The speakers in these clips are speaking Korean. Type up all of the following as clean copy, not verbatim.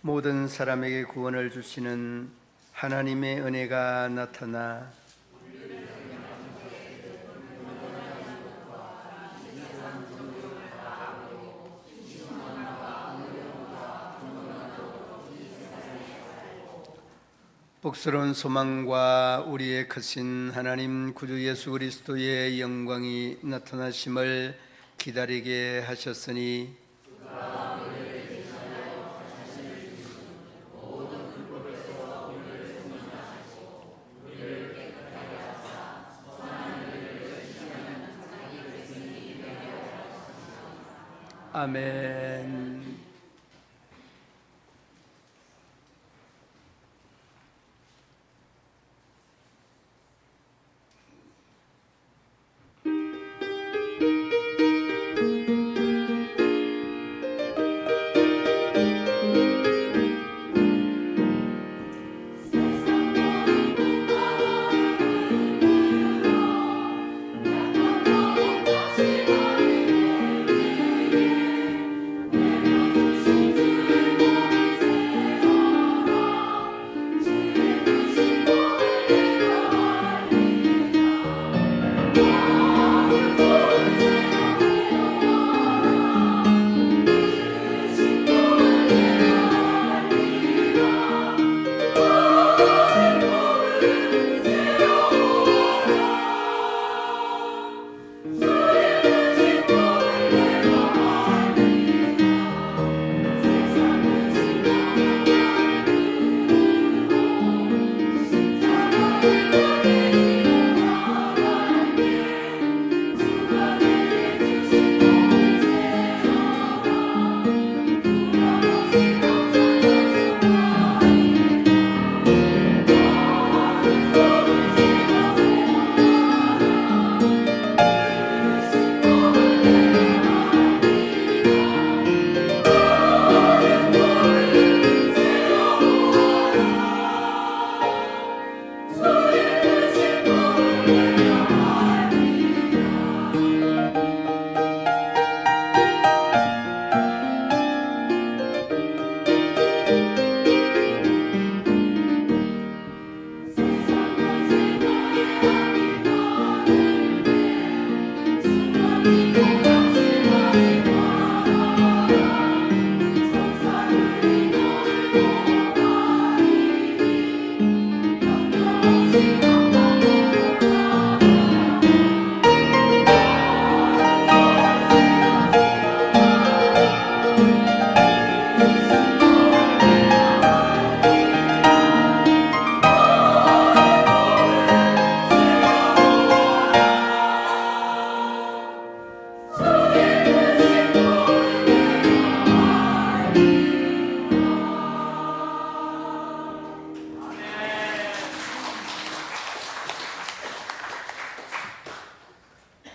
모든 사람에게 구원을 주시는 하나님의 은혜가 나타나 복스러운 소망과 우리의 크신 하나님 구주 예수 그리스도의 영광이 나타나심을 기다리게 하셨으니 아멘.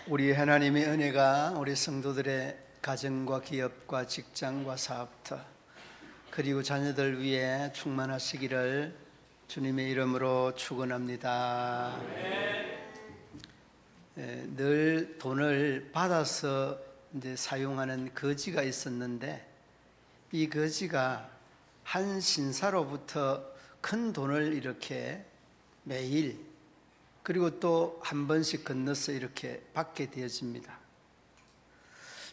우리 하나님의 은혜가 우리 성도들의 가정과 기업과 직장과 사업터 그리고 자녀들 위해 충만하시기를 주님의 이름으로 축원합니다. 늘 돈을 받아서 이제 사용하는 거지가 있었는데 이 거지가 한 신사로부터 큰 돈을 이렇게 매일 그리고 또 한 번씩 건너서 이렇게 받게 되어집니다.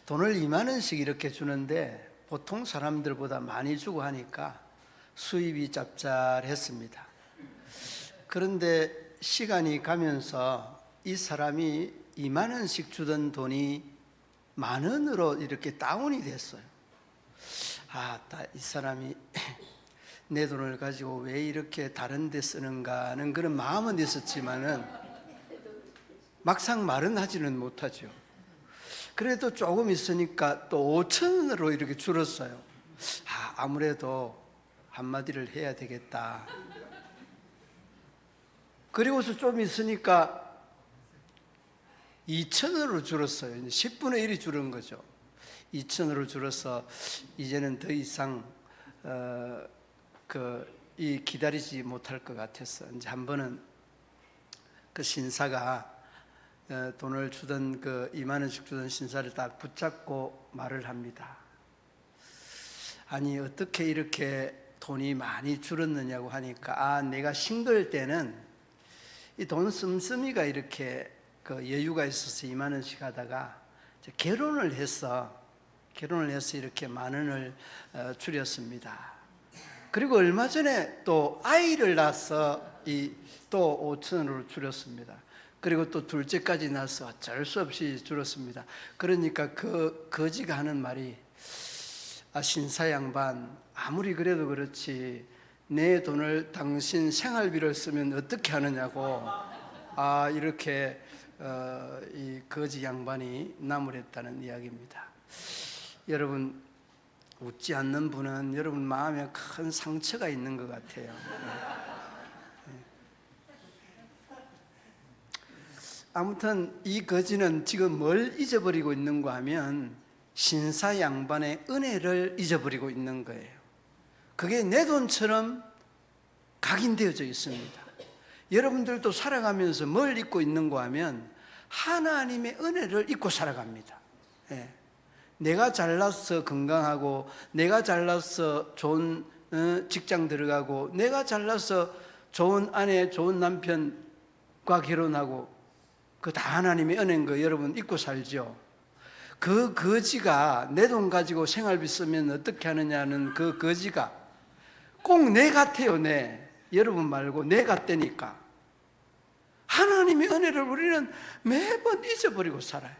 돈을 2만 원씩 이렇게 주는데 보통 사람들보다 많이 주고 하니까 수입이 짭짤했습니다. 그런데 시간이 가면서 이 사람이 2만 원씩 주던 돈이 10,000원으로 이렇게 다운이 됐어요. 이 사람이 내 돈을 가지고 왜 이렇게 다른 데 쓰는가 하는 그런 마음은 있었지만은 막상 말은 하지는 못하죠. 그래도 조금 있으니까 또 5,000원으로 이렇게 줄었어요. 아무래도 한마디를 해야 되겠다. 그리고서 좀 있으니까 2,000원으로 줄었어요. 10분의 1이 줄은 거죠. 2,000원으로 줄어서 이제는 더 이상 기다리지 못할 것 같았어. 이제 한 번은 그 신사가 돈을 주던 2만 원씩 주던 신사를 딱 붙잡고 말을 합니다. 아니 어떻게 이렇게 돈이 많이 줄었느냐고 하니까 내가 싱글 때는 이 돈 씀씀이가 이렇게 그 여유가 있어서 2만 원씩 하다가 결혼을 해서 이렇게 1만 원을 줄였습니다. 그리고 얼마 전에 또 아이를 낳아서 또 5천 원으로 줄였습니다. 그리고 또 둘째까지 낳아서 어쩔 수 없이 줄었습니다. 그러니까 그 거지가 하는 말이 신사 양반, 아무리 그래도 그렇지 내 돈을 당신 생활비를 쓰면 어떻게 하느냐고 이렇게 이 거지 양반이 나무랬다는 이야기입니다. 여러분, 웃지 않는 분은 여러분 마음에 큰 상처가 있는 것 같아요. 아무튼 이 거지는 지금 뭘 잊어버리고 있는가 하면 신사 양반의 은혜를 잊어버리고 있는 거예요. 그게 내 돈처럼 각인되어져 있습니다. 여러분들도 살아가면서 뭘 잊고 있는가 하면 하나님의 은혜를 잊고 살아갑니다. 내가 잘나서 건강하고, 내가 잘나서 좋은 직장 들어가고, 내가 잘나서 좋은 아내, 좋은 남편과 결혼하고, 그 다 하나님의 은혜인 거 여러분 잊고 살죠. 그 거지가 내 돈 가지고 생활비 쓰면 어떻게 하느냐는 그 거지가 꼭 내 같아요. 여러분 말고 내 같다니까. 하나님의 은혜를 우리는 매번 잊어버리고 살아요.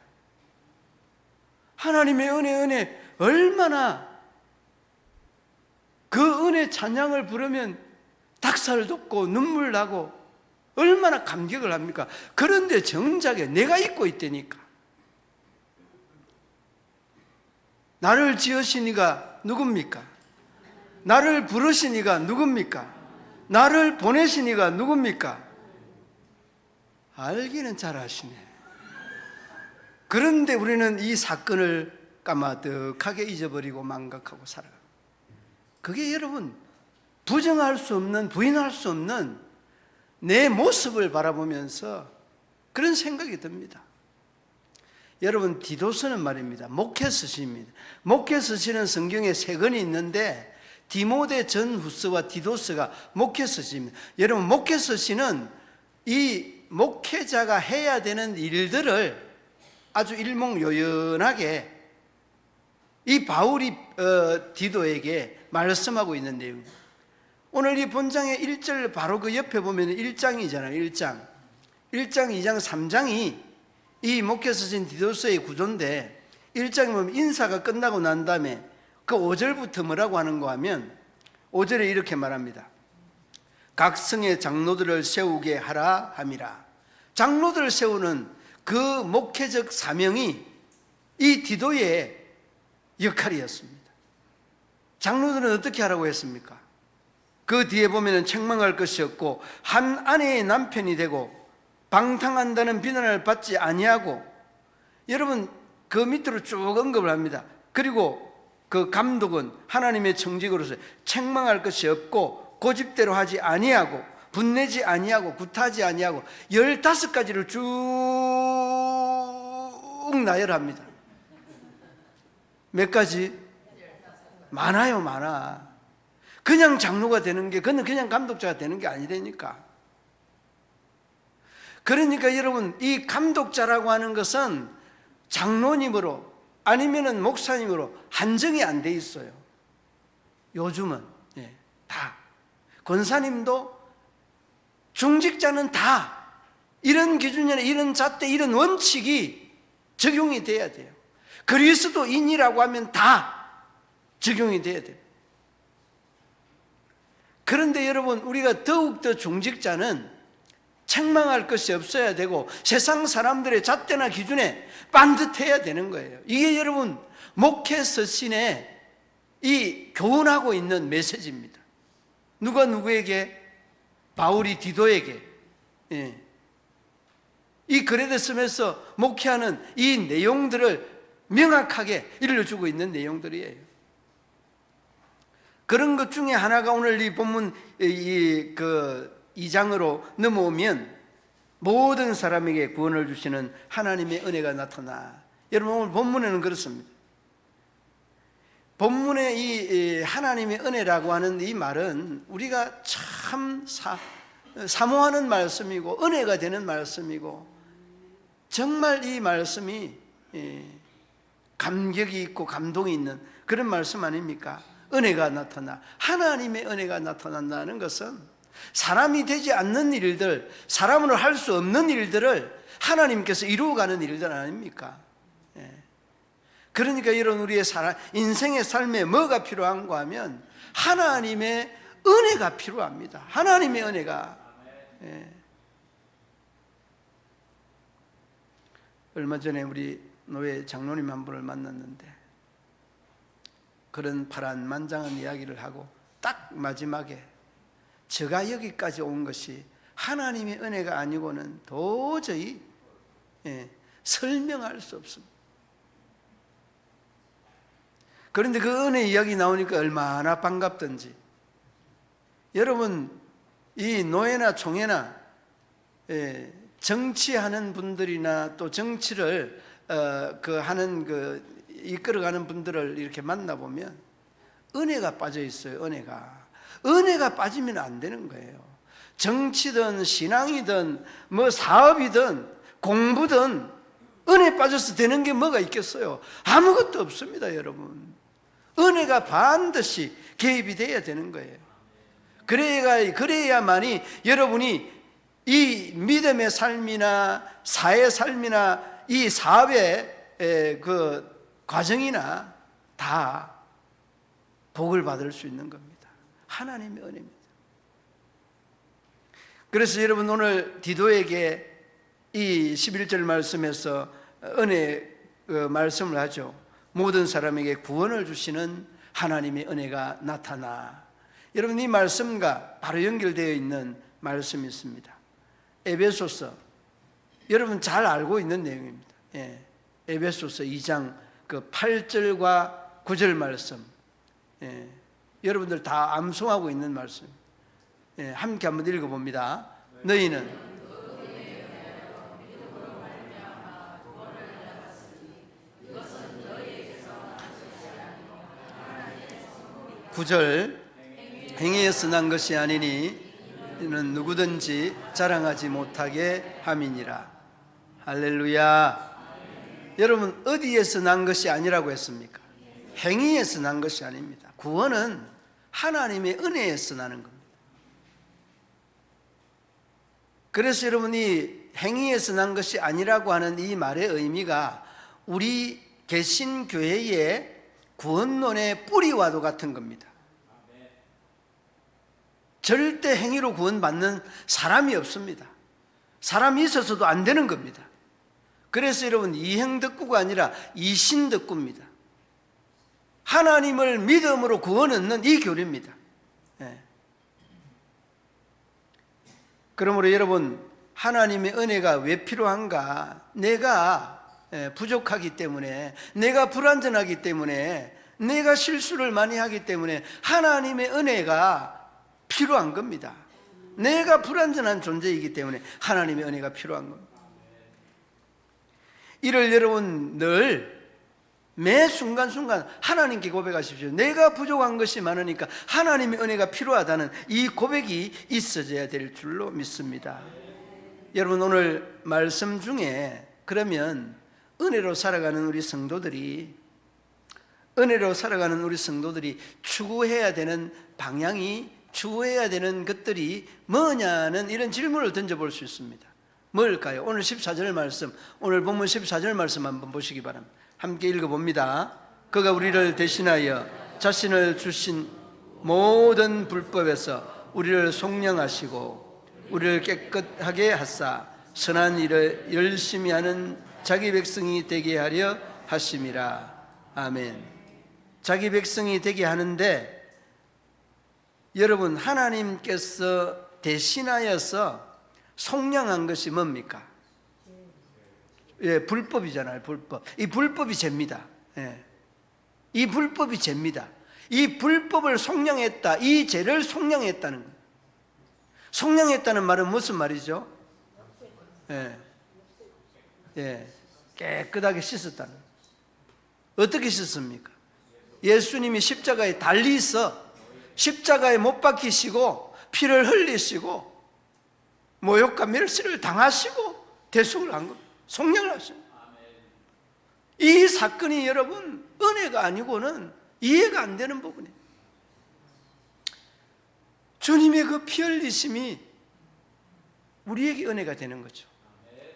하나님의 은혜 얼마나 그 은혜 찬양을 부르면 닭살 돋고 눈물 나고 얼마나 감격을 합니까? 그런데 정작에 내가 잊고 있다니까. 나를 지으신 이가 누굽니까? 나를 부르신 이가 누굽니까? 나를 보내신 이가 누굽니까? 알기는 잘 아시네. 그런데 우리는 이 사건을 까마득하게 잊어버리고 망각하고 살아가요. 그게 여러분 부정할 수 없는, 부인할 수 없는 내 모습을 바라보면서 그런 생각이 듭니다. 여러분, 디도서는 말입니다, 목회서시입니다. 목회서시는 성경에 3권이 있는데 디모데, 전후서와 디도서가 목회서시입니다. 여러분, 목회서시는 이 목회자가 해야 되는 일들을 아주 일목요연하게 이 바울이 디도에게 말씀하고 있는 내용입니다. 오늘 이 본장의 1절 바로 그 옆에 보면 1장이잖아요. 1장, 2장, 3장이 이 목회서신 디도서의 구조인데 1장에 보면 인사가 끝나고 난 다음에 그 5절부터 뭐라고 하는가 하면 5절에 이렇게 말합니다. 각 성의 장로들을 세우게 하라 함이라. 장로들을 세우는 그 목회적 사명이 이 디도의 역할이었습니다. 장로들은 어떻게 하라고 했습니까? 그 뒤에 보면 책망할 것이 없고 한 아내의 남편이 되고 방탕한다는 비난을 받지 아니하고, 여러분 그 밑으로 쭉 언급을 합니다. 그리고 그 감독은 하나님의 청직으로서 책망할 것이 없고 고집대로 하지 아니하고 분내지 아니하고 구타하지 아니하고 15가지를 쭉 나열합니다. 몇 가지? 많아요, 많아. 그냥 장로가 되는 게, 그냥 감독자가 되는 게 아니라니까. 그러니까 여러분, 이 감독자라고 하는 것은 장로님으로 아니면은 목사님으로 한정이 안 돼 있어요. 요즘은 다 권사님도 중직자는 다 이런 기준이나 이런 잣대, 이런 원칙이 적용이 돼야 돼요. 그리스도인이라고 하면 다 적용이 돼야 돼요. 그런데 여러분, 우리가 더욱더 중직자는 책망할 것이 없어야 되고 세상 사람들의 잣대나 기준에 반듯해야 되는 거예요. 이게 여러분 목회서신의 이 교훈하고 있는 메시지입니다. 누가 누구에게? 바울이 디도에게 이 글에 쓰면서 목회하는 이 내용들을 명확하게 일러주고 있는 내용들이에요. 그런 것 중에 하나가 오늘 이 본문 2장으로 넘어오면 모든 사람에게 구원을 주시는 하나님의 은혜가 나타나. 여러분, 오늘 본문에는 그렇습니다. 본문의 이 하나님의 은혜라고 하는 이 말은 우리가 참 사모하는 말씀이고 은혜가 되는 말씀이고, 정말 이 말씀이 감격이 있고 감동이 있는 그런 말씀 아닙니까? 은혜가 나타나, 하나님의 은혜가 나타난다는 것은 사람이 되지 않는 일들, 사람으로 할 수 없는 일들을 하나님께서 이루어가는 일들 아닙니까? 그러니까 이런 우리의 인생의 삶에 뭐가 필요한가 하면 하나님의 은혜가 필요합니다. 하나님의 은혜가. 얼마 전에 우리 노회 장로님 한 분을 만났는데 그런 파란만장한 이야기를 하고 딱 마지막에 제가 여기까지 온 것이 하나님의 은혜가 아니고는 도저히 설명할 수 없습니다. 그런데 그 은혜 이야기 나오니까 얼마나 반갑던지. 여러분, 이 노예나 총회나 정치하는 분들이나 또 정치를 이끌어가는 분들을 이렇게 만나보면 은혜가 빠져 있어요. 은혜가 빠지면 안 되는 거예요. 정치든 신앙이든 뭐 사업이든 공부든 은혜 빠져서 되는 게 뭐가 있겠어요? 아무것도 없습니다, 여러분. 은혜가 반드시 개입이 돼야 되는 거예요. 그래야만이 여러분이 이 믿음의 삶이나 사회 삶이나 이 사업의 그 과정이나 다 복을 받을 수 있는 겁니다. 하나님의 은혜입니다. 그래서 여러분, 오늘 디도에게 이 11절 말씀에서 은혜 말씀을 하죠. 모든 사람에게 구원을 주시는 하나님의 은혜가 나타나. 여러분, 이 말씀과 바로 연결되어 있는 말씀이 있습니다. 에베소서, 여러분 잘 알고 있는 내용입니다. 에베소서 2장 그 8절과 9절 말씀, 여러분들 다 암송하고 있는 말씀. 함께 한번 읽어봅니다. 너희는 9절, 행위에서 난 것이 아니니 이는 누구든지 자랑하지 못하게 함이니라. 할렐루야. 여러분, 어디에서 난 것이 아니라고 했습니까? 행위에서 난 것이 아닙니다. 구원은 하나님의 은혜에서 나는 겁니다. 그래서 여러분이 행위에서 난 것이 아니라고 하는 이 말의 의미가 우리 개신교회의 구원론의 뿌리와도 같은 겁니다. 절대 행위로 구원받는 사람이 없습니다. 사람이 있어서도 안 되는 겁니다. 그래서 여러분, 이행덕구가 아니라 이신덕구입니다. 하나님을 믿음으로 구원 얻는 이 교리입니다. 그러므로 여러분, 하나님의 은혜가 왜 필요한가? 내가 부족하기 때문에, 내가 불완전하기 때문에, 내가 실수를 많이 하기 때문에 하나님의 은혜가 필요한 겁니다. 내가 불완전한 존재이기 때문에 하나님의 은혜가 필요한 겁니다. 이를 여러분 늘 매 순간순간 하나님께 고백하십시오. 내가 부족한 것이 많으니까 하나님의 은혜가 필요하다는 이 고백이 있어져야 될 줄로 믿습니다. 여러분, 오늘 말씀 중에 그러면 은혜로 살아가는 우리 성도들이 추구해야 되는 방향이, 추구해야 되는 것들이 뭐냐는 이런 질문을 던져볼 수 있습니다. 뭘까요? 오늘 14절 말씀, 오늘 본문 14절 말씀 한번 보시기 바랍니다. 함께 읽어봅니다. 그가 우리를 대신하여 자신을 주신 모든 불법에서 우리를 속량하시고 우리를 깨끗하게 하사 선한 일을 열심히 하는 자기 백성이 되게 하려 하심이라. 아멘. 자기 백성이 되게 하는데, 여러분, 하나님께서 대신하여서 속량한 것이 뭡니까? 불법이잖아요. 불법. 이 불법이 죄입니다. 이 불법이 죄입니다. 이 불법을 속량했다, 이 죄를 속량했다는 거예요. 속량했다는 말은 무슨 말이죠? 깨끗하게 씻었다는 거예요. 어떻게 씻습니까? 예수님이 십자가에 달리서 십자가에 못 박히시고 피를 흘리시고 모욕과 멸시를 당하시고 대속을 한 겁니다. 속량을 하신 겁니다. 이 사건이 여러분 은혜가 아니고는 이해가 안 되는 부분이에요. 주님의 그 피 흘리심이 우리에게 은혜가 되는 거죠.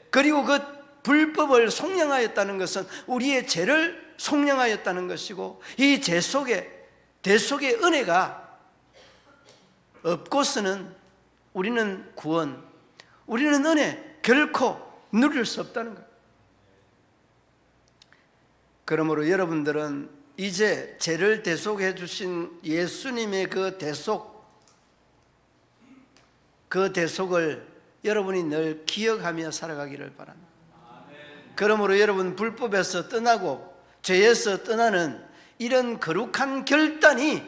그리고 그 불법을 속량하였다는 것은 우리의 죄를 속량하였다는 것이고, 이 죄 속에 대속의 은혜가 없고서는 우리는 구원, 우리는 은혜 결코 누릴 수 없다는 것. 그러므로 여러분들은 이제 죄를 대속해 주신 예수님의 그 대속을 여러분이 늘 기억하며 살아가기를 바랍니다. 그러므로 여러분 불법에서 떠나고 죄에서 떠나는 이런 거룩한 결단이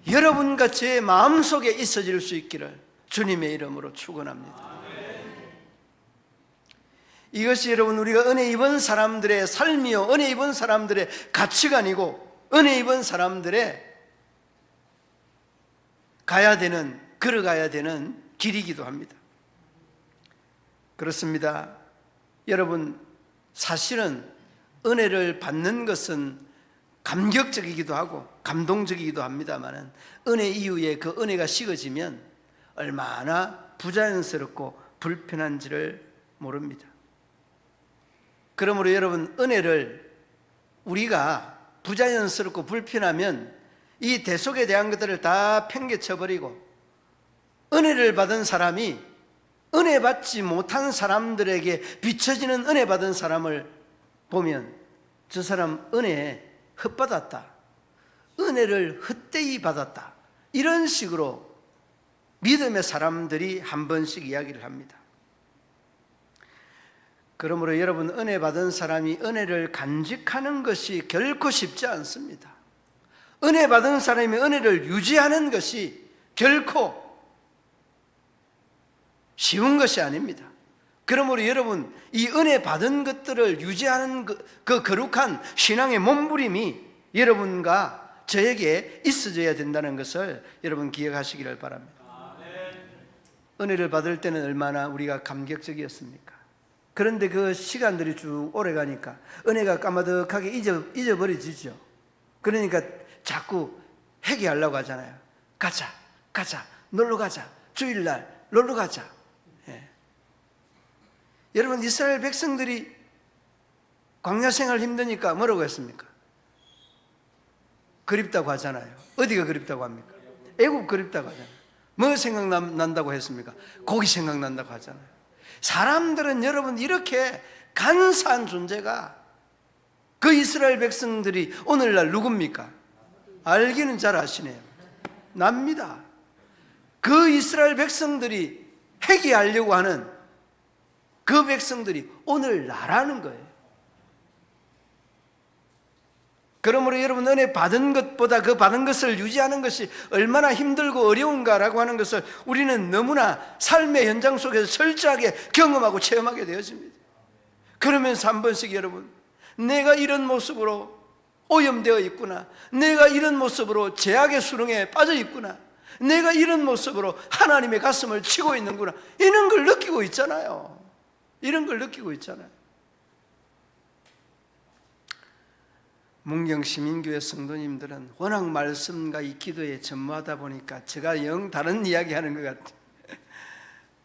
여러분과 제 마음속에 있어질 수 있기를 주님의 이름으로 축원합니다. 이것이 여러분 우리가 은혜 입은 사람들의 삶이요, 은혜 입은 사람들의 가치관이고, 은혜 입은 사람들의 걸어가야 되는 길이기도 합니다. 그렇습니다. 여러분, 사실은 은혜를 받는 것은 감격적이기도 하고 감동적이기도 합니다만, 은혜 이후에 그 은혜가 식어지면 얼마나 부자연스럽고 불편한지를 모릅니다. 그러므로 여러분, 은혜를 우리가 부자연스럽고 불편하면 이 대속에 대한 것들을 다 팽개쳐버리고, 은혜를 받은 사람이 은혜 받지 못한 사람들에게 비춰지는 은혜 받은 사람을 보면 저 사람 은혜에 헛받았다, 은혜를 헛되이 받았다, 이런 식으로 믿음의 사람들이 한 번씩 이야기를 합니다. 그러므로 여러분, 은혜 받은 사람이 은혜를 간직하는 것이 결코 쉽지 않습니다. 은혜 받은 사람이 은혜를 유지하는 것이 결코 쉬운 것이 아닙니다. 그러므로 여러분, 이 은혜 받은 것들을 유지하는 그 거룩한 신앙의 몸부림이 여러분과 저에게 있어져야 된다는 것을 여러분 기억하시기를 바랍니다. 은혜를 받을 때는 얼마나 우리가 감격적이었습니까? 그런데 그 시간들이 쭉 오래가니까 은혜가 까마득하게 잊어버려지죠. 그러니까 자꾸 회개하려고 하잖아요. 가자, 놀러 가자, 주일날 놀러 가자. 예. 여러분, 이스라엘 백성들이 광야 생활 힘드니까 뭐라고 했습니까? 그립다고 하잖아요. 어디가 그립다고 합니까? 애국 그립다고 하잖아요. 뭐 생각난다고 했습니까? 고기 생각난다고 하잖아요. 사람들은 여러분, 이렇게 간사한 존재가, 그 이스라엘 백성들이 오늘날 누굽니까? 알기는 잘 아시네요. 납니다. 그 이스라엘 백성들이 회개하려고 하는 그 백성들이 오늘 나라는 거예요. 그러므로 여러분, 은혜 받은 것보다 그 받은 것을 유지하는 것이 얼마나 힘들고 어려운가라고 하는 것을 우리는 너무나 삶의 현장 속에서 철저하게 경험하고 체험하게 되어집니다. 그러면서 한 번씩 여러분, 내가 이런 모습으로 오염되어 있구나, 내가 이런 모습으로 죄악의 수렁에 빠져 있구나, 내가 이런 모습으로 하나님의 가슴을 치고 있는구나, 이런 걸 느끼고 있잖아요. 이런 걸 느끼고 있잖아요. 문경시민교회 성도님들은 워낙 말씀과 이 기도에 전무하다 보니까 제가 영 다른 이야기 하는 것 같아요.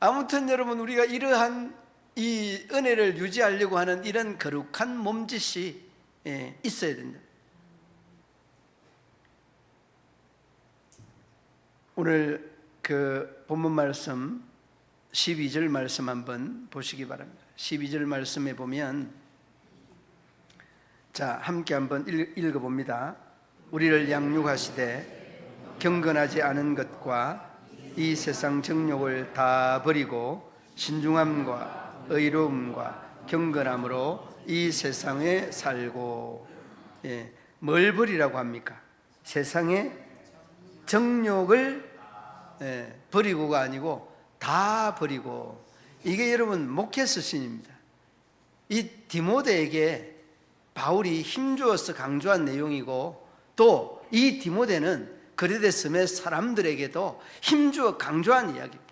아무튼 여러분, 우리가 이러한 이 은혜를 유지하려고 하는 이런 거룩한 몸짓이 있어야 된다. 오늘 그 본문 말씀 12절 말씀 한번 보시기 바랍니다. 12절 말씀에 보면, 자, 함께 한번 읽어봅니다. 우리를 양육하시되 경건하지 않은 것과 이 세상 정욕을 다 버리고 신중함과 의로움과 경건함으로 이 세상에 살고. 뭘 버리라고 합니까? 세상의 정욕을 버리고가 아니고 다 버리고. 이게 여러분 목회서신입니다. 이 디모데에게 바울이 힘주어서 강조한 내용이고, 또 이 디모데는 그레데 섬의 사람들에게도 힘주어 강조한 이야기입니다.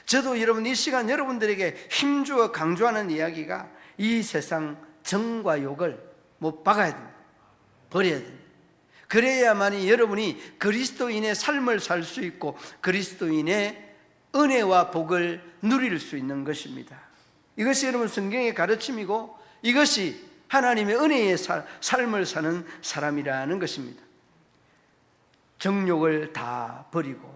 저도 여러분 이 시간 여러분들에게 힘주어 강조하는 이야기가 이 세상 정과 욕을 못 박아야 됩니다. 버려야 됩니다. 그래야만이 여러분이 그리스도인의 삶을 살 수 있고 그리스도인의 은혜와 복을 누릴 수 있는 것입니다. 이것이 여러분 성경의 가르침이고 이것이 하나님의 은혜의 삶을 사는 사람이라는 것입니다. 정욕을 다 버리고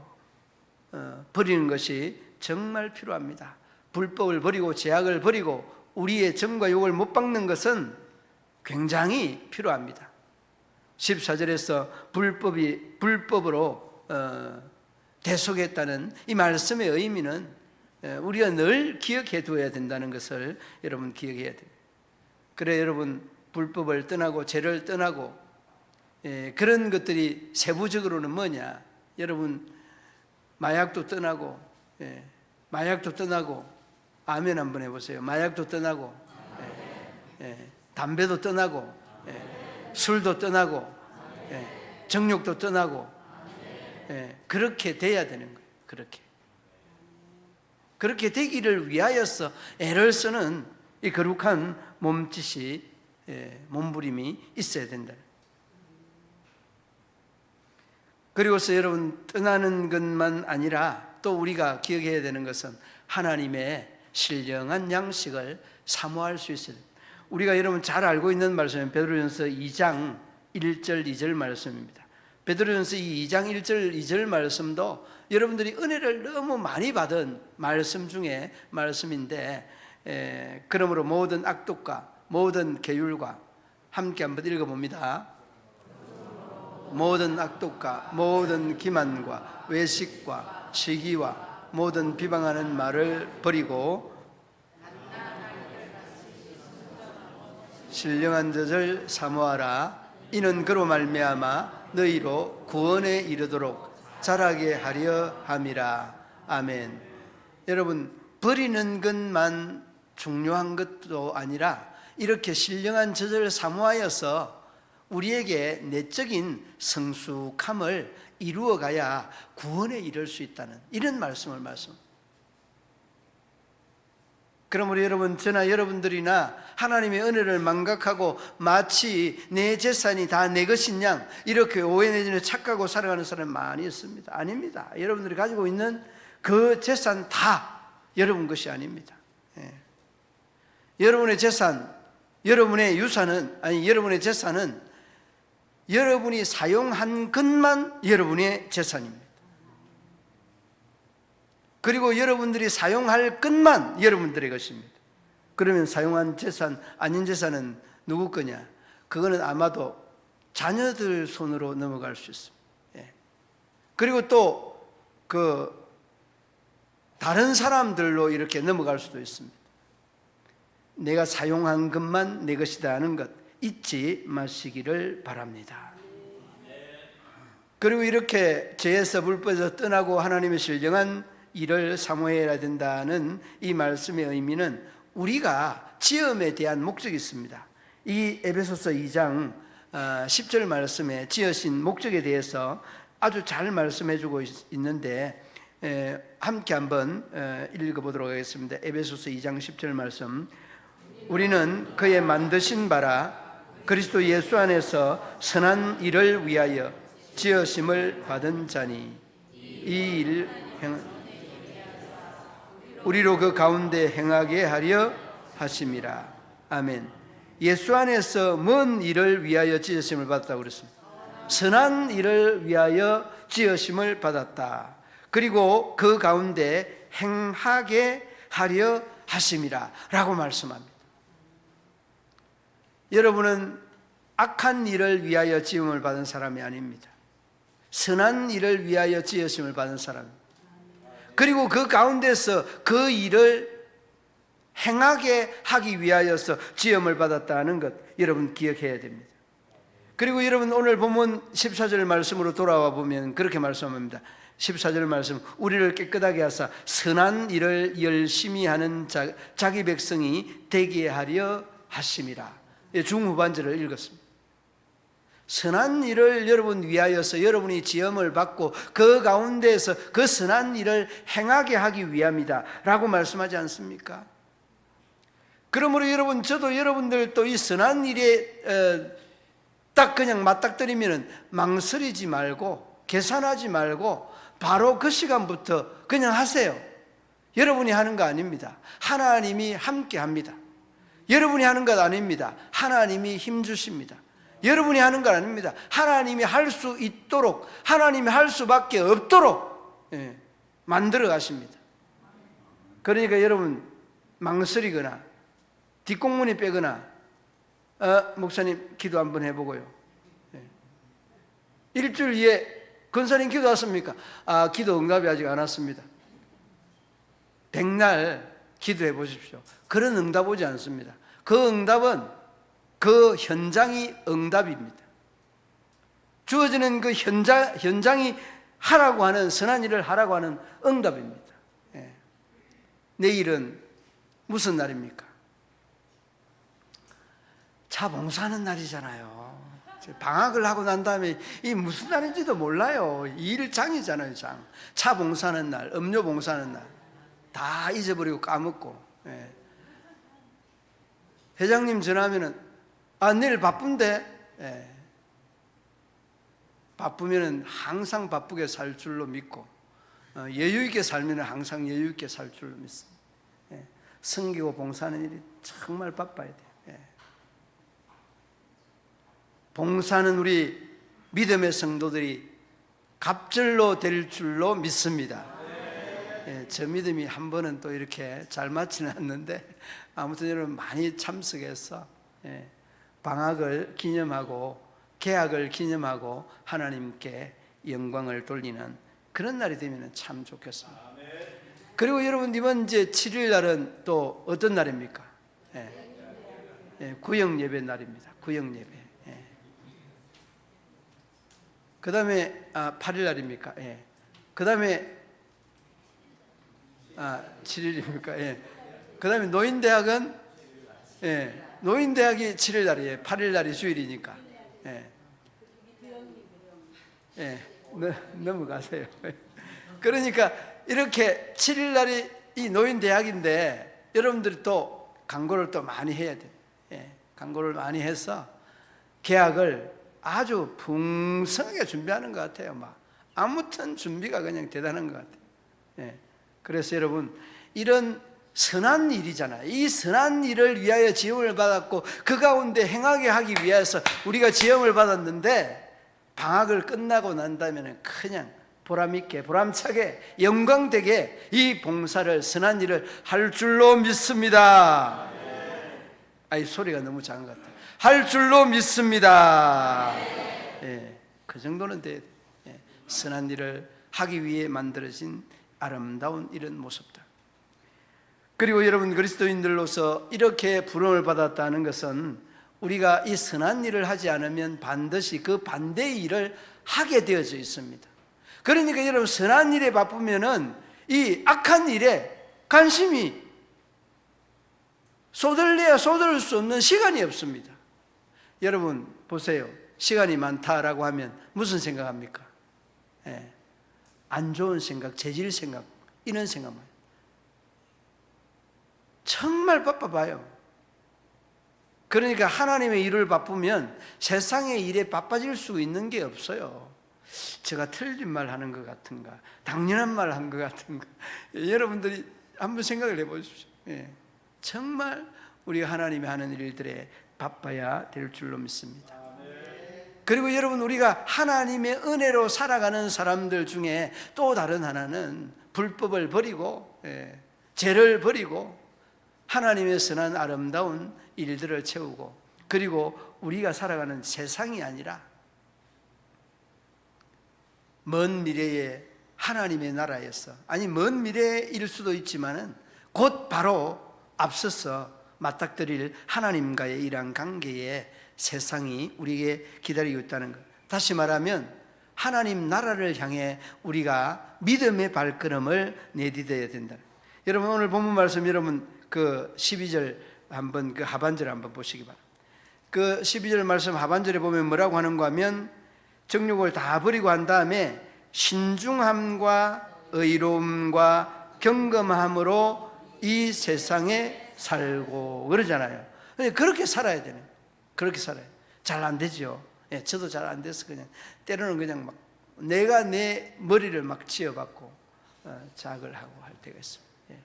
버리는 것이 정말 필요합니다. 불법을 버리고 죄악을 버리고 우리의 정과 욕을 못 박는 것은 굉장히 필요합니다. 14절에서 불법으로 대속했다는 이 말씀의 의미는 우리가 늘 기억해 두어야 된다는 것을 여러분 기억해야 됩니다. 그래 여러분 불법을 떠나고 죄를 떠나고 그런 것들이 세부적으로는 뭐냐? 여러분 마약도 떠나고 마약도 떠나고 아멘 한번 해보세요. 마약도 떠나고 담배도 떠나고 술도 떠나고 정욕도 떠나고 그렇게 돼야 되는 거예요. 그렇게 되기를 위하여서 애를 쓰는 이 거룩한 몸짓이 몸부림이 있어야 된다. 그리고서 여러분 떠나는 것만 아니라 또 우리가 기억해야 되는 것은 하나님의 신령한 양식을 사모할 수 있어야 됩니다. 우리가 여러분 잘 알고 있는 말씀은 베드로전서 2장 1절 2절 말씀입니다. 베드로전서 2장 1절 2절 말씀도 여러분들이 은혜를 너무 많이 받은 말씀 중에 말씀인데 그러므로 모든 악독과 모든 계율과 함께 한번 읽어봅니다. 모든 악독과 모든 기만과 외식과 시기와 모든 비방하는 말을 버리고 신령한 젖을 사모하라. 이는 그로 말미암아 너희로 구원에 이르도록 자라게 하려 함이라. 아멘. 여러분 버리는 것만 중요한 것도 아니라 이렇게 신령한 젖을 사모하여서 우리에게 내적인 성숙함을 이루어가야 구원에 이를 수 있다는 이런 말씀을 그러므로 여러분 저나 여러분들이나 하나님의 은혜를 망각하고 마치 내 재산이 다 내 것인 양 이렇게 오해 내지는 착각하고 살아가는 사람이 많이 있습니다. 아닙니다. 여러분들이 가지고 있는 그 재산 다 여러분 것이 아닙니다. 여러분의 재산, 여러분의 유산은 여러분의 재산은 여러분이 사용한 것만 여러분의 재산입니다. 그리고 여러분들이 사용할 것만 여러분들의 것입니다. 그러면 사용한 재산, 아닌 재산은 누구 거냐? 그거는 아마도 자녀들 손으로 넘어갈 수 있습니다. 그리고 또 다른 사람들로 이렇게 넘어갈 수도 있습니다. 내가 사용한 것만 내 것이다 하는 것 잊지 마시기를 바랍니다. 그리고 이렇게 죄에서 불법에서 떠나고 하나님의 신령한 일을 사모해야 된다는 이 말씀의 의미는 우리가 지음에 대한 목적이 있습니다. 이 에베소서 2장 10절 말씀에 지으신 목적에 대해서 아주 잘 말씀해 주고 있는데 함께 한번 읽어보도록 하겠습니다. 에베소서 2장 10절 말씀. 우리는 그의 만드신 바라 그리스도 예수 안에서 선한 일을 위하여 지으심을 받은 자니 이 일 우리로 그 가운데 행하게 하려 하심이라. 아멘. 예수 안에서 뭔 일을 위하여 지으심을 받았다고 그랬습니다. 선한 일을 위하여 지으심을 받았다. 그리고 그 가운데 행하게 하려 하심이라 라고 말씀합니다. 여러분은 악한 일을 위하여 지음을 받은 사람이 아닙니다. 선한 일을 위하여 지으심을 받은 사람입니다. 그리고 그 가운데서 그 일을 행하게 하기 위하여서 지음을 받았다는 것 여러분 기억해야 됩니다. 그리고 여러분 오늘 본문 14절 말씀으로 돌아와 보면 그렇게 말씀합니다. 14절 말씀, 우리를 깨끗하게 하사 선한 일을 열심히 하는 자기 백성이 되게 하려 하심이라. 중후반절을 읽었습니다. 선한 일을 여러분 위하여서 여러분이 지음을 받고 그 가운데에서 그 선한 일을 행하게 하기 위함이다 라고 말씀하지 않습니까? 그러므로 여러분, 저도 여러분들 또 이 선한 일에 딱 그냥 맞닥뜨리면 망설이지 말고 계산하지 말고 바로 그 시간부터 그냥 하세요. 여러분이 하는 거 아닙니다. 하나님이 함께 합니다. 여러분이 하는 것 아닙니다. 하나님이 힘 주십니다. 여러분이 하는 건 아닙니다. 하나님이 할 수 있도록, 하나님이 할 수밖에 없도록 만들어 가십니다. 그러니까 여러분 망설이거나 뒷공문이 빼거나 목사님 기도 한번 해보고요. 일주일 뒤에 권사님 기도 왔습니까? 기도 응답이 아직 안 왔습니다. 백날 기도해 보십시오. 그런 응답 오지 않습니다. 그 응답은 그 현장이 응답입니다. 주어지는 그 현장이 하라고 하는, 선한 일을 하라고 하는 응답입니다. 내일은 무슨 날입니까? 차 봉사하는 날이잖아요. 방학을 하고 난 다음에 이 무슨 날인지도 몰라요. 일장이잖아요, 장. 차 봉사하는 날, 음료 봉사하는 날. 다 잊어버리고 까먹고. 회장님 전화하면은, 내일 바쁜데. 바쁘면은 항상 바쁘게 살 줄로 믿고, 여유있게 살면 항상 여유있게 살 줄로 믿습니다. 섬기고 봉사하는 일이 정말 바빠야 돼요. 봉사는 우리 믿음의 성도들이 갑절로 될 줄로 믿습니다. 저 믿음이 한 번은 또 이렇게 잘 맞지는 않는데, 아무튼 여러분 많이 참석해서 방학을 기념하고 개학을 기념하고 하나님께 영광을 돌리는 그런 날이 되면 참 좋겠습니다. 그리고 여러분 이번 이제 7일 날은 또 어떤 날입니까? 구역 예배 날입니다. 구역 예배. 그 다음에 8일 날입니까? 그 다음에 7일입니까? 그 다음에 노인대학은 노인대학이 7일 날이에요. 8일 날이 주일이니까. 넘어가세요. 그러니까 이렇게 7일 날이 이 노인대학인데 여러분들이 또 광고를 또 많이 해야 돼요. 광고를 많이 해서 계약을 아주 풍성하게 준비하는 것 같아요. 막 아무튼 준비가 그냥 대단한 것 같아요. 그래서 여러분 이런 선한 일이잖아요. 이 선한 일을 위하여 지음을 받았고 그 가운데 행하게 하기 위해서 우리가 지음을 받았는데 방학을 끝나고 난다면 그냥 보람있게 보람차게 영광되게 이 봉사를 선한 일을 할 줄로 믿습니다. 소리가 너무 작은 것 같아요. 할 줄로 믿습니다. 그 정도는 돼야 돼요. 선한 일을 하기 위해 만들어진 아름다운 이런 모습들. 그리고 여러분 그리스도인들로서 이렇게 부름을 받았다는 것은 우리가 이 선한 일을 하지 않으면 반드시 그 반대의 일을 하게 되어져 있습니다. 그러니까 여러분 선한 일에 바쁘면은 이 악한 일에 관심이 쏟을래야 쏟을 수 없는 시간이 없습니다. 여러분 보세요. 시간이 많다라고 하면 무슨 생각합니까? 안 좋은 생각, 재질 생각, 이런 생각만. 정말 바빠봐요. 그러니까 하나님의 일을 바쁘면 세상의 일에 바빠질 수 있는 게 없어요. 제가 틀린 말 하는 것 같은가, 당연한 말 한 것 같은가. 여러분들이 한번 생각을 해보십시오. 정말 우리가 하나님이 하는 일들에 바빠야 될 줄로 믿습니다. 그리고 여러분 우리가 하나님의 은혜로 살아가는 사람들 중에 또 다른 하나는 불법을 버리고 죄를 버리고 하나님의 선한 아름다운 일들을 채우고 그리고 우리가 살아가는 세상이 아니라 먼 미래에 하나님의 나라에서, 아니 먼 미래일 수도 있지만은 곧 바로 앞서서 맞닥뜨릴 하나님과의 이러한 관계에 세상이 우리에게 기다리고 있다는 것. 다시 말하면 하나님 나라를 향해 우리가 믿음의 발걸음을 내디뎌야 된다. 여러분 오늘 본문 말씀 여러분 그 12절 한번 그 하반절 한번 보시기 바랍니다. 그 12절 말씀 하반절에 보면 뭐라고 하는가 하면 정욕을 다 버리고 한 다음에 신중함과 의로움과 경건함으로 이 세상에 살고 그러잖아요. 그렇게 살아야 되는, 그렇게 살아요. 잘 안 되죠. 예, 저도 잘 안 돼서 그냥 때로는 그냥 막 내가 내 머리를 막 쥐어박고 자학을 하고 할 때가 있습니다. 예.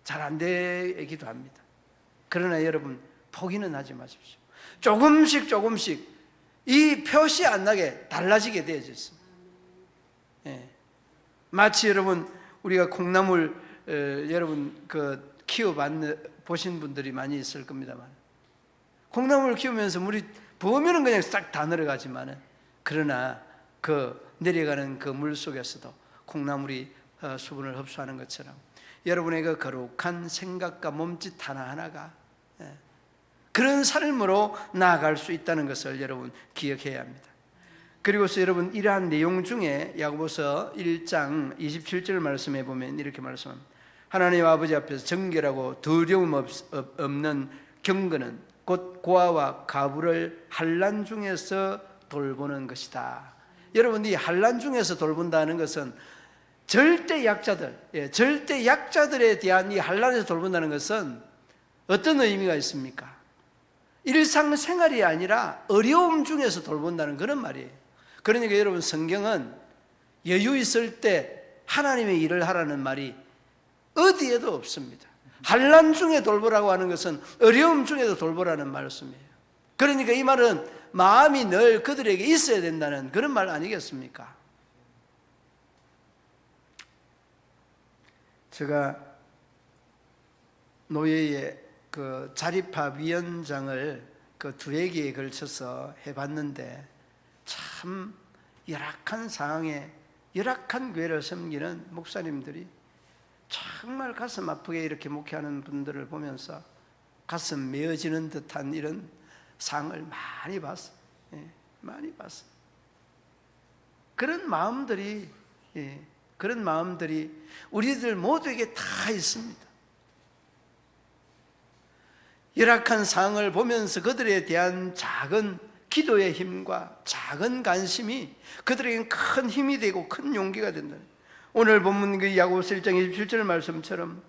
잘 안 되기도 합니다. 그러나 여러분 포기는 하지 마십시오. 조금씩 이 표시 안 나게 달라지게 되어져 있습니다. 예. 마치 여러분 우리가 콩나물 여러분 그 보신 분들이 많이 있을 겁니다만, 콩나물을 키우면서 물이 부으면은 그냥 싹 다 내려가지만은, 그러나 그 내려가는 그 물 속에서도 콩나물이 수분을 흡수하는 것처럼 여러분의 그 거룩한 생각과 몸짓 하나하나가 그런 삶으로 나아갈 수 있다는 것을 여러분 기억해야 합니다. 그리고서 여러분 이러한 내용 중에 야고보서 1장 27절 말씀에 보면 이렇게 말씀합니다. 하나님 아버지 앞에서 정결하고 두려움 없는 경건은 곧 고아와 가부를 환난 중에서 돌보는 것이다. 여러분 이 환난 중에서 돌본다는 것은 절대 약자들에 대한 이 환난에서 돌본다는 것은 어떤 의미가 있습니까? 일상생활이 아니라 어려움 중에서 돌본다는 그런 말이에요. 그러니까 여러분 성경은 여유 있을 때 하나님의 일을 하라는 말이 어디에도 없습니다. 환난 중에 돌보라고 하는 것은 어려움 중에도 돌보라는 말씀이에요. 그러니까 이 말은 마음이 늘 그들에게 있어야 된다는 그런 말 아니겠습니까? 제가 노예의 그 자립학 위원장을 그 2회기에 걸쳐서 해봤는데 참 열악한 상황에 열악한 교회를 섬기는 목사님들이 정말 가슴 아프게 이렇게 목회하는 분들을 보면서 가슴 메어지는 듯한 이런 상을 많이 봤어요. 많이 봤어요. 그런 마음들이 우리들 모두에게 다 있습니다. 열악한 상황을 보면서 그들에 대한 작은 기도의 힘과 작은 관심이 그들에게는 큰 힘이 되고 큰 용기가 된다. 오늘 본문 그 야고보서 1장 27절 말씀처럼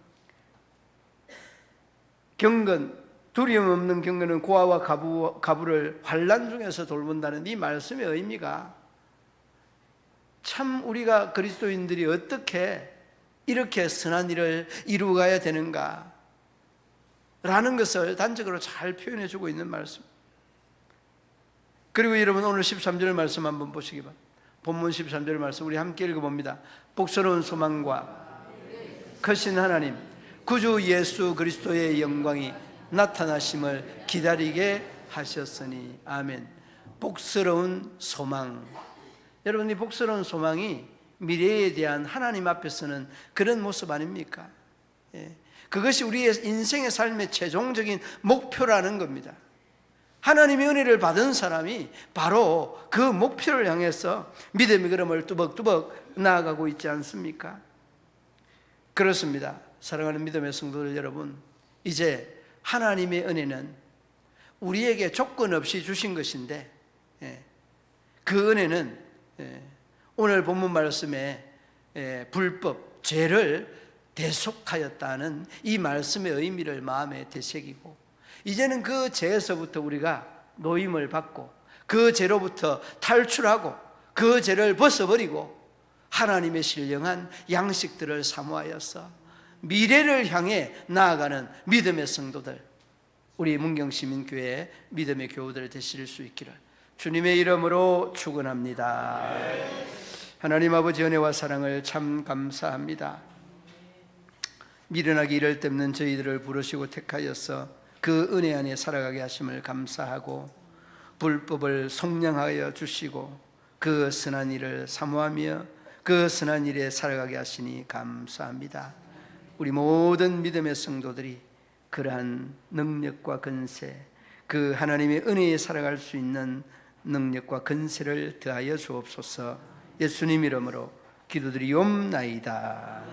경건, 두려움 없는 경건은 고아와 가부를 환난 중에서 돌본다는 이 말씀의 의미가 참 우리가 그리스도인들이 어떻게 이렇게 선한 일을 이루어가야 되는가 라는 것을 단적으로 잘 표현해 주고 있는 말씀. 그리고 여러분 오늘 13절 말씀 한번 보시기 바랍니다. 본문 13절 말씀 우리 함께 읽어봅니다. 복스러운 소망과 크신 하나님 구주 예수 그리스도의 영광이 나타나심을 기다리게 하셨으니 아멘. 복스러운 소망. 여러분 이 복스러운 소망이 미래에 대한 하나님 앞에서는 그런 모습 아닙니까? 그것이 우리의 인생의 삶의 최종적인 목표라는 겁니다. 하나님의 은혜를 받은 사람이 바로 그 목표를 향해서 믿음의 걸음을 뚜벅뚜벅 나아가고 있지 않습니까? 그렇습니다. 사랑하는 믿음의 성도들 여러분, 이제 하나님의 은혜는 우리에게 조건 없이 주신 것인데 그 은혜는 오늘 본문 말씀에 불법, 죄를 대속하였다는 이 말씀의 의미를 마음에 되새기고 이제는 그 죄에서부터 우리가 노임을 받고 그 죄로부터 탈출하고 그 죄를 벗어버리고 하나님의 신령한 양식들을 사모하여서 미래를 향해 나아가는 믿음의 성도들, 우리 문경시민교회의 믿음의 교우들 되실 수 있기를 주님의 이름으로 축원합니다. 하나님 아버지 은혜와 사랑을 참 감사합니다. 미련하기 이를 데 없는 저희들을 부르시고 택하여서 그 은혜 안에 살아가게 하심을 감사하고 불법을 속량하여 주시고 그 선한 일을 사모하며 그 선한 일에 살아가게 하시니 감사합니다. 우리 모든 믿음의 성도들이 그러한 능력과 건세, 그 하나님의 은혜에 살아갈 수 있는 능력과 건세를 더하여 주옵소서. 예수님 이름으로 기도드리옵나이다.